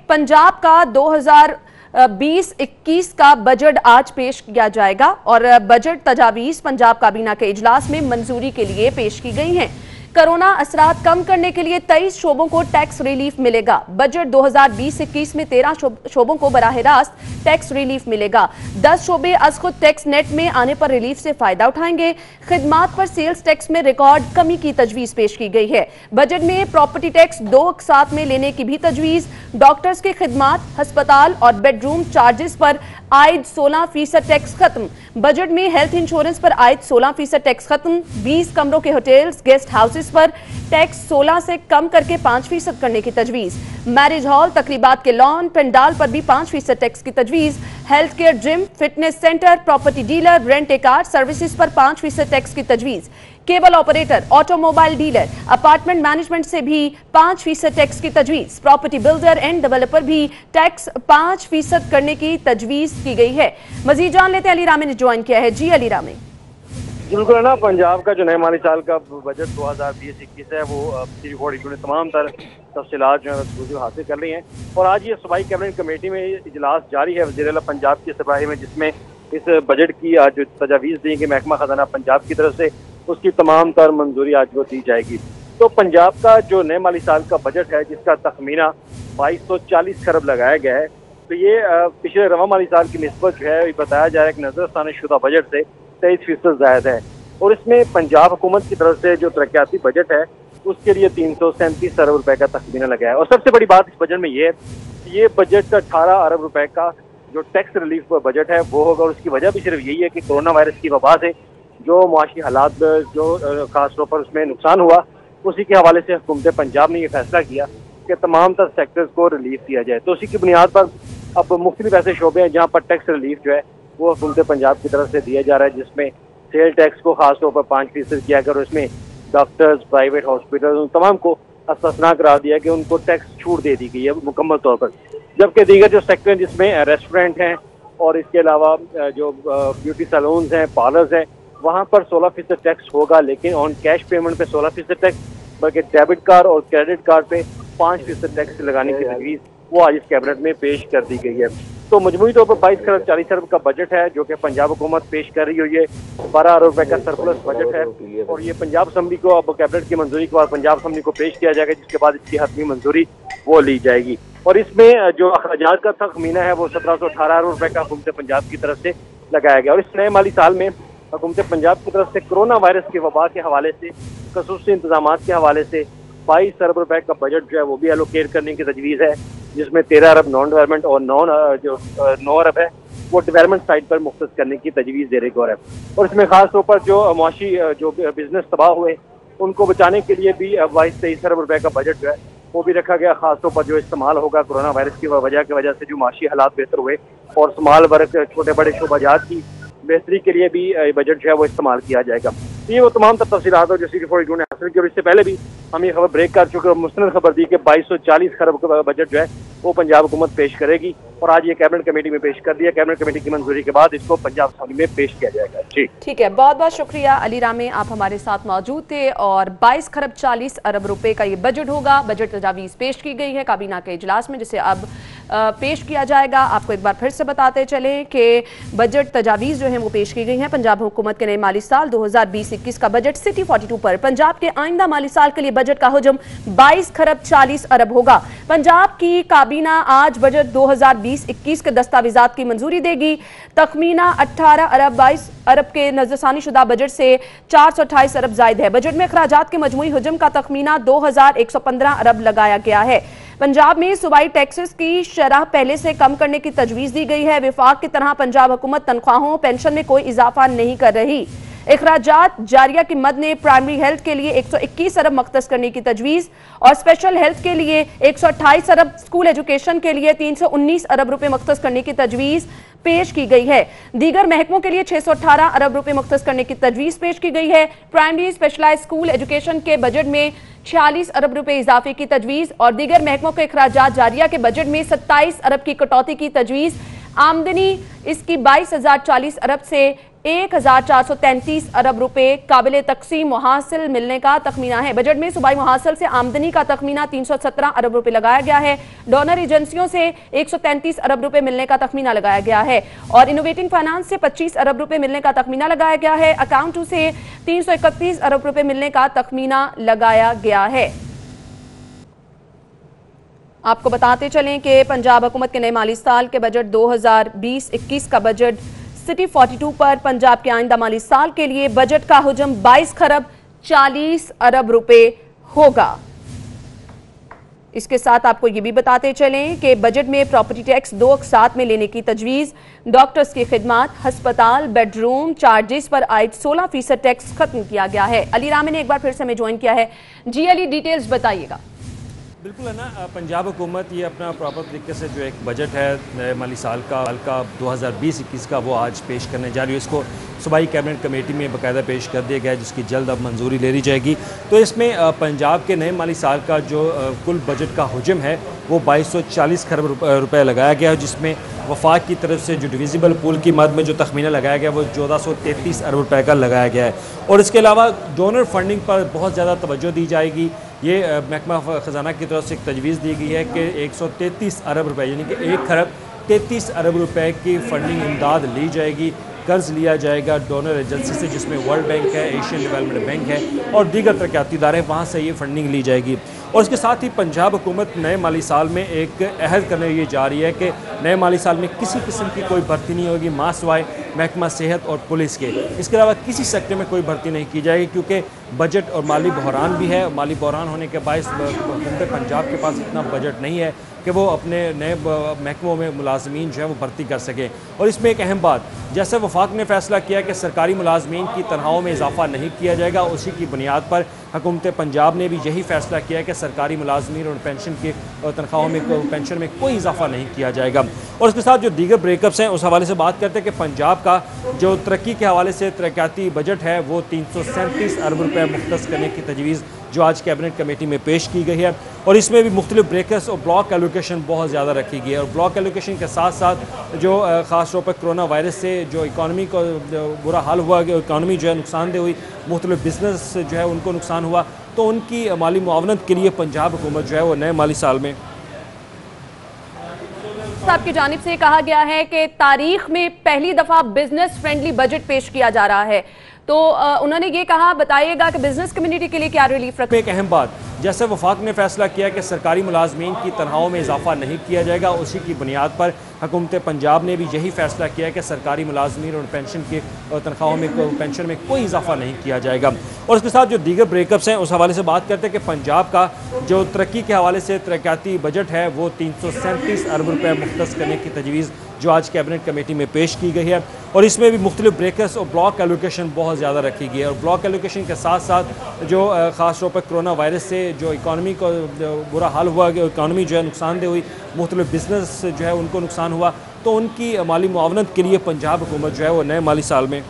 पंजाब का 2020-21 का बजट आज पेश किया जाएगा और बजट तजावीज पंजाब काबीना के इजलास में मंजूरी के लिए पेश की गई हैं। कोरोना असरात कम करने के लिए 23 शोबों को टैक्स रिलीफ मिलेगा। बजट 2020-21 में 13 शोबों को बराह रास्त टैक्स रिलीफ मिलेगा। 10 शोबे अज खुद टैक्स नेट में आने पर रिलीफ से फायदा उठाएंगे। खिदमात पर सेल्स टैक्स में रिकॉर्ड कमी की तजवीज पेश की गई है। बजट में प्रॉपर्टी टैक्स 2 साथ में लेने की भी तजवीज। डॉक्टर्स के खिदमात, हस्पताल और बेडरूम चार्जेस पर आयद 16% टैक्स खत्म। बजट में हेल्थ इंश्योरेंस पर आयद 16% टैक्स खत्म। 20 कमरों के होटल्स, गेस्ट हाउसेस पर टैक्स 16 से कम करके 5% करने की तजवीज। मैरिज हॉल, तकरीबात के लॉन, पंडाल पर भी 5% टैक्स की तजवीज। Health care, gym, fitness centre, property dealer, rent a car services पर 5% टैक्स की तजवीज। Cable operator, automobile dealer, apartment management से भी 5% टैक्स की तजवीज। प्रॉपर्टी बिल्डर एंड डेवलपर भी टैक्स 5% करने की तजवीज की गई है। मजीद जान लेते हैं, अली रामे ने ज्वाइन किया है। जी अली रामे। बिल्कुल है ना, पंजाब का जो नए माली साल का बजट 2020-21 है वो रिकॉर्ड ने तमाम तर तफसीलात जो है हासिल कर ली हैं और आज ये सूबाई कैबिनेट कमेटी में इजलास जारी है वज़ीर आला पंजाब की सरबराही में, जिसमें इस बजट की आज जो तजावीज़ दी गई महकमा खजाना पंजाब की तरफ से उसकी तमाम तर मंजूरी आज वो दी जाएगी। तो पंजाब का जो नए माली साल का बजट है जिसका तखमीना 2240 खरब लगाया गया है, तो ये पिछले रवा माली साल की निस्बत जो है बताया जा रहा है कि नजरसानी शुदा बजट से 23% ज़ायद है और इसमें पंजाब हुकूमत की तरफ से जो तरक्याती बजट है उसके लिए 337 अरब रुपए का तखमीना लगाया है। और सबसे बड़ी बात इस बजट में ये है कि ये बजट 18 अरब रुपए का जो टैक्स रिलीफ बजट है वो होगा और उसकी वजह भी सिर्फ यही है कि कोरोना वायरस की वबा से जो मुआशी हालात जो खासतौर पर उसमें नुकसान हुआ उसी के हवाले से हुकूमत पंजाब ने यह फैसला किया कि तमाम तर सेक्टर्स को रिलीफ दिया जाए। तो उसी की बुनियाद पर अब मुख्तलिफ ऐसे शोबे हैं जहाँ पर टैक्स रिलीफ जो है वो हुकूमत पंजाब की तरफ से दिया जा रहा है, जिसमें सेल टैक्स को खासतौर पर 5% किया गया और इसमें डॉक्टर्स, प्राइवेट हॉस्पिटल उन तमाम को अस्तना करार दिया कि उनको टैक्स छूट दे दी गई है मुकम्मल तौर पर। जबकि दीगर जो सेक्टर हैं जिसमें रेस्टोरेंट हैं और इसके अलावा जो ब्यूटी सैलून्स हैं, पार्लर्स हैं, वहाँ पर 16% टैक्स होगा, लेकिन ऑन कैश पेमेंट पे 16% टैक्स, बल्कि डेबिट कार्ड और क्रेडिट कार्ड पे 5% टैक्स लगाने की तजवीज़ वो आज इस कैबिनेट में पेश कर दी गई है। तो मजमूई तौर पर 22 खरब 40 अरब का बजट है जो कि पंजाब हुकूमत पेश कर रही हुई है। 12 अरब रुपए का सरप्लस बजट है और ये पंजाब असम्बली को अब कैबिनेट की मंजूरी के बाद पंजाब असम्बली को पेश किया जाएगा, जिसके बाद इसकी हतमी मंजूरी वो ली जाएगी। और इसमें जो अखराजात का तखमीना है वो 1718 अरब रुपए का हुकूमत पंजाब की तरफ से लगाया गया। और इस नए माली साल में हुकूमत पंजाब की तरफ से कोरोना वायरस के वबा के हवाले से, खसूसी इंतजाम के हवाले से 22 अरब रुपए का बजट जो है वो भी एलोकेट करने की तजवीज़ है, जिसमें 13 अरब नॉन डेवलपमेंट और 9 अरब है वो डेवलपमेंट साइड पर मुख्तस करने की तजवीज़ दे रही गौर है। और इसमें खास तौर पर जो मुआशी जो बिजनेस तबाह हुए उनको बचाने के लिए भी 22-23 अरब रुपए का बजट जो है वो भी रखा गया। खासतौर पर जो इस्तेमाल होगा कोरोना वायरस की वजह से जो माशी हालात बेहतर हुए और स्मॉल वर्ग छोटे बड़े शोबाजात की बेहतरी के लिए भी बजट जो है वो इस्तेमाल किया जाएगा। तो ये वो तमाम तफसीलात हो जो CD4 ने हासिल की और इससे पहले भी हम ये खबर ब्रेक कर चुके और मुस्तनद खबर दी कि 2240 खरब का बजट जो है वो पंजाब हुकूमत पेश करेगी और आज ये कैबिनेट कमेटी में पेश कर दिया। कैबिनेट कमेटी की मंजूरी के बाद इसको पंजाब असम्बली में पेश किया जाएगा। जी ठीक है, बहुत बहुत शुक्रिया अली रामे, आप हमारे साथ मौजूद थे। और 22 खरब 40 अरब रुपए का ये बजट होगा। बजट तजावीज़ पेश की गई है काबीना के इजलास में, जिसे अब पेश किया जाएगा। आपको एक बार फिर से बताते चले कि बजट तजावीज़ जो है वो पेश की गई हैं। पंजाब हुकूमत के नए माली साल 2020-21 का बजट सिटी 42 पर पंजाब के आइंदा माली साल के लिए बजट का हुजम 22 खरब 40 अरब होगा। पंजाब की काबीना आज बजट 2020-21 के दस्तावेजात की मंजूरी देगी। तखमीना 18 अरब 22 अरब के नजरसानी शुदा बजट से 428 अरब जायद है। बजट में अखराजात के मजमूई हुजम का तखमीना 2115 अरब लगाया गया है। पंजाब में सूबाई टैक्सेस की शरह पहले से कम करने की तजवीज़ दी गई है। विफाक की तरह पंजाब हुकूमत तनख्वाहों, पेंशन में कोई इजाफा नहीं कर रही। इखराजात जारिया की मद ने प्राइमरी हेल्थ के लिए 121 अरब मख्तस करने की तजवीज़ और स्पेशल हेल्थ के लिए 128 अरब, स्कूल एजुकेशन के लिए 319 अरब रुपए मख्तस करने की तजवीज़ पेश की गई है। दीगर महकमों के लिए 618 अरब रुपए मख्तस करने की तजवीज़ पेश की गई है। प्राइमरी स्पेशलाइज स्कूल एजुकेशन के बजट में 46 अरब रुपए इजाफे की तजवीज़ और दीगर महकमों के इखराजात जारिया के बजट में 27 अरब की कटौती की तजवीज़। आमदनी इसकी 22,040 अरब से 1433 अरब रुपए काबिल तकसीम मुहासिल मिलने का तखमीना है। बजट में सूबाई मुहासिल से आमदनी का तखमीना 317 अरब रुपए लगाया गया है। डोनर एजेंसियों से 133 अरब रुपए मिलने का तखमीना लगाया गया है और इनोवेटिंग फाइनेंस से 25 अरब रुपए मिलने का तखमीना लगाया गया है। अकाउंट से 331 अरब रुपए मिलने का तखमीना लगाया गया है। आपको बताते चलें कि पंजाब हुकूमत के नए माली साल के बजट 2020-21 का बजट सिटी 42 पर पंजाब के आइंदा माली साल के लिए बजट का हुजम 22 खरब 40 अरब रुपए होगा। इसके साथ आपको ये भी बताते चलें कि बजट में प्रॉपर्टी टैक्स 2 अक़सात में लेने की तजवीज़, डॉक्टर्स की खिदमात, हस्पताल, बेडरूम चार्जेस पर आयद 16% टैक्स खत्म किया गया है। अली रामे ने एक बार फिर से हमें ज्वाइन किया है। जी अली, डिटेल्स बताइएगा। बिल्कुल है ना, पंजाब हुकूमत ये अपना प्रॉपर तरीके से जो एक बजट है नए माली साल का 2020-21 का वो आज पेश करने जा रही है। इसको सूबाई कैबिनेट कमेटी में बाकायदा पेश कर दिया गया है, जिसकी जल्द अब मंजूरी ले ली जाएगी। तो इसमें पंजाब के नए माली साल का जो कुल बजट का हुजम है वो 2240 खरब रुपए लगाया गया है, जिसमें वफाक की तरफ से जो डिविजिबल पूल की मद में जो तखमीना लगाया गया वो 1433 अरब रुपए का लगाया गया है। और इसके अलावा डोनर फंडिंग पर बहुत ज़्यादा तवज्जो दी जाएगी। ये महकमा ख़जाना की तरफ से एक तजवीज़ दी गई है कि 133 अरब रुपए यानी कि 1 खरब 33 अरब रुपए की फ़ंडिंग इमदाद ली जाएगी, कर्ज लिया जाएगा डोनर एजेंसी से, जिसमें वर्ल्ड बैंक है, एशियन डेवलपमेंट बैंक है और दीगर तरक्याती इदारे, वहाँ से ये फंडिंग ली जाएगी। और इसके साथ ही पंजाब हुकूमत नए माली साल में एक अहद करने ये जा रही है कि नए माली साल में किसी किस्म की कोई भर्ती नहीं होगी मां सिवाय महकमा सेहत और पुलिस के। इसके अलावा किसी सेक्टर में कोई भर्ती नहीं की जाएगी, क्योंकि बजट और माली बहरान भी है। माली बहरान होने के बायस हुकूमत पंजाब के पास इतना बजट नहीं है कि वो अपने नए महकमों में मुलाजमीन जो है वो भर्ती कर सकें। और इसमें एक अहम बात, जैसे वफाक ने फैसला किया कि सरकारी मुलाजमीन की तनख्वाहों में इजाफा नहीं किया जाएगा, उसी की बुनियाद पर हुकूमत पंजाब ने भी यही फैसला किया कि सरकारी मुलाजमीन और पेंशन की तनख्वाहों में पेंशन में कोई इजाफा नहीं किया जाएगा। और इसके साथ जो दीगर ब्रेकअप्स हैं उस हवाले से बात करते हैं कि पंजाब का जो तरक्की के हवाले से तरक्याती बजट है वो 337 अरब रुपये मुख्तस करने की तजवीज़ जो आज कैबिनेट कमेटी में पेश की गई है। और इसमें भी मुख्तलिफ ब्रेकर्स और ब्लॉक एलोकेशन बहुत ज़्यादा रखी गई है। और ब्लॉक एलोकेशन के साथ साथ जो ख़ास तौर पर कोरोना वायरस से जो इकानमी को बुरा हाल हुआ, इकानमी जो है नुकसानदेह हुई, मुख्तलिफ बिजनेस जो है उनको नुकसान हुआ, तो उनकी माली मुआवनत के लिए पंजाब हुकूमत जो है वो नए माली साल में साहब की जानिब से कहा गया है कि तारीख में पहली दफा बिजनेस फ्रेंडली बजट पेश किया जा रहा है। तो उन्होंने ये कहा, बताइएगा कि बिजनेस कम्युनिटी के लिए क्या रिलीफ रखा। एक अहम बात, जैसे वफाक ने फैसला किया कि सरकारी मुलाजमीन की तनख्वाहों में इजाफा नहीं किया जाएगा, उसी की बुनियाद पर हुकूमत पंजाब ने भी यही फैसला किया कि सरकारी मुलाजमीन और पेंशन की तनख्वाहों में पेंशन में कोई इजाफा नहीं किया जाएगा। और इसके साथ जो दीगर ब्रेकअप्स हैं उस हवाले से बात करते हैं कि पंजाब का जो तरक्की के हवाले से तरक्याती बजट है वो 337 अरब रुपये मुख्तस करने की तजवीज़ जो आज कैबिनेट कमेटी में पेश की गई है। और इसमें भी मुख्तलिफ ब्रेकर्स और ब्लॉक एलोकेशन बहुत ज़्यादा रखी गई है। और ब्लॉक एलोकेशन के साथ साथ जो ख़ास तौर पर कोरोना वायरस से जो इकानमी को बुरा हाल हुआ, इकानमी जो है नुकसानदेह हुई, मुख्तलिफ बिजनेस जो है उनको नुकसान हुआ, तो उनकी माली मुआवनत के लिए पंजाब हुकूमत जो है वो नए माली साल में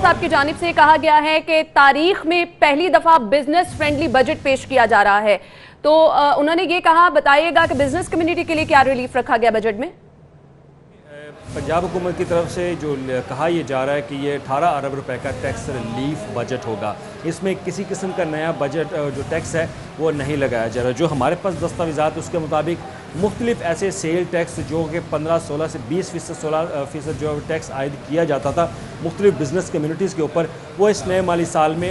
साहब की जानिब से कहा गया है कि तारीख में पहली दफा बिजनेस फ्रेंडली बजट पेश किया जा रहा है। तो उन्होंने ये कहा, बताइएगा कि बिजनेस कम्युनिटी के लिए क्या रिलीफ रखा गया बजट में। पंजाब हुकूमत की तरफ से जो कहा यह जा रहा है कि ये 18 अरब रुपए का टैक्स रिलीफ बजट होगा। इसमें किसी किस्म का नया बजट जो टैक्स है वो नहीं लगाया जा रहा। जो हमारे पास दस्तावेज़ात उसके मुताबिक मुख्तलिफ ऐसे सेल टैक्स जो कि 15-16 से 20% 16% जो टैक्स आयद किया जाता था मुख्तलिफ बिजनेस कम्युनिटीज़ के ऊपर, वो इस नए माली साल में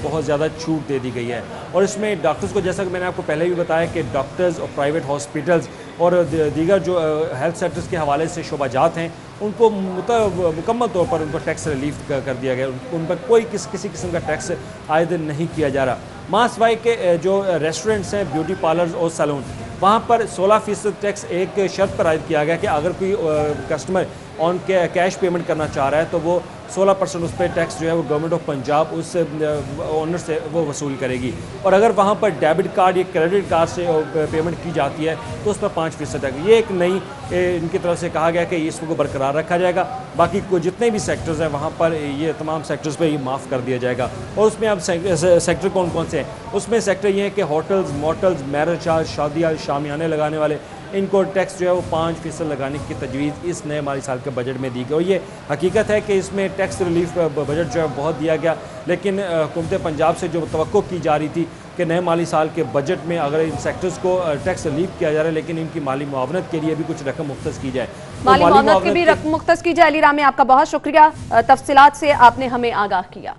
बहुत ज़्यादा छूट दे दी गई है। और इसमें डॉक्टर्स को, जैसा कि मैंने आपको पहले भी बताया कि डॉक्टर्स और प्राइवेट हॉस्पिटल्स और दीगर जो हेल्थ सेक्टर्स के हवाले से शोबाजात हैं उनको मुकम्मल तौर पर उनको टैक्स रिलीफ कर दिया गया। उन पर कोई किसी किस्म का टैक्स आयद नहीं किया जा रहा। मां सिवाय के जो रेस्टोरेंट्स हैं, ब्यूटी पार्लर्स और सैलून, वहाँ पर 16% टैक्स एक शर्त पर आयद किया गया कि अगर कोई कस्टमर ऑन कैश पेमेंट करना चाह रहा है तो वो 16% उस पर टैक्स जो है वो गवर्नमेंट ऑफ पंजाब उस ओनर से वो वसूल करेगी। और अगर वहाँ पर डेबिट कार्ड या क्रेडिट कार्ड से पेमेंट की जाती है तो उस पर 5% टैक्स। ये एक नई इनकी तरफ से कहा गया कि इसको बरकरार रखा जाएगा। बाकी जितने भी सेक्टर्स हैं वहाँ पर ये तमाम सेक्टर्स पे ये माफ़ कर दिया जाएगा। और उसमें अब सेक्टर कौन कौन से हैं? उसमें सेक्टर ये हैं कि होटल्स, मोटल्स, मैरिज हाल, शादी हाल, शामियाने लगाने वाले, इनको टैक्स जो है वो 5% लगाने की तजवीज़ इस नए माली साल के बजट में दी गई। और ये हकीकत है कि इसमें टैक्स रिलीफ बजट जो है बहुत दिया गया, लेकिन हुकूमत पंजाब से जो तवक्को की जा रही थी कि नए माली साल के बजट में अगर इन सेक्टर्स को टैक्स रिलीफ किया जा रहा है, लेकिन इनकी माली मुआवनत के लिए भी कुछ रकम मुख्तस की जाए। माली मुआवनत की भी रकम मुख्तस की जाए। अली रामी, आपका बहुत शुक्रिया, तफसीलात से आपने हमें आगाह किया।